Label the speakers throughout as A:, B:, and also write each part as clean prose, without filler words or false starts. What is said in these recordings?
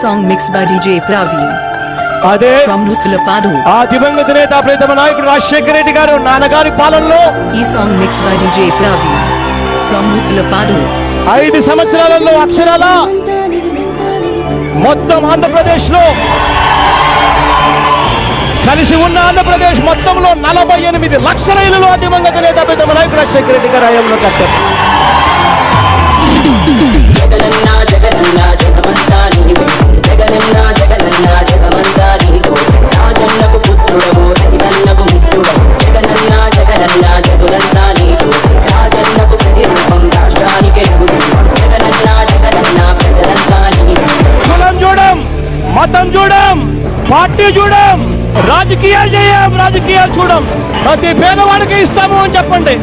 A: song mixed by DJ Praveen
B: అదే
A: from Nuthulapadu.
B: ఆ దివంగత నేత ప్రీతమ నాయకుడు రాజశేఖర రెడ్డి గారు నాన్నగారి పాలనలో
A: ఈ song mixed by DJ Praveen from Nuthulapadu.
B: 5 సంవత్సరాలలో అక్షరాల మొత్తం ఆంధ్రప్రదేశ్ లో కలిసి ఉన్న ఆంధ్రప్రదేశ్ మొత్తంలో 48 లక్షల ఇళ్లలో దివంగత నేత ప్రీతమ నాయకుడు రాజశేఖర రెడ్డి గారు హయాంలో కట్టారు. కులం చూడం, మతం చూడం, పార్టీ చూడం, రాజకీయాలు చేయం, రాజకీయాలు చూడం. ప్రతి పేదవాడికి ఇస్తాము అని చెప్పండి.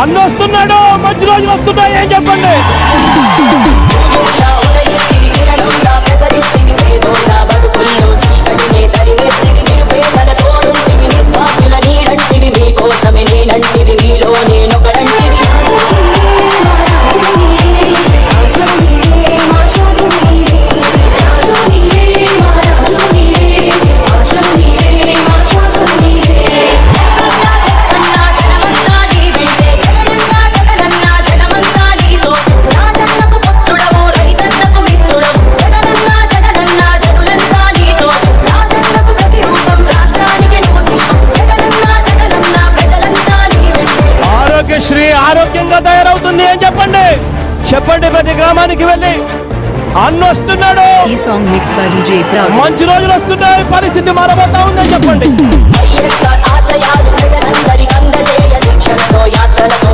B: అన్న వస్తున్నాడు, మంచి రోజులు వస్తున్నాయి అని చెప్పండి. శ్రీ ఆరోగ్యంగా తయారవుతుంది అని చెప్పండి. చెప్పండి, ప్రతి గ్రామానికి వెళ్ళి అన్న వస్తున్నాడు,
A: ఈ song mixed by DJ Praveen.
B: మంచి రోజులు వస్తున్నాయి, పరిస్థితి మారబోతా ఉందని చెప్పండి.
C: యాత్రలతో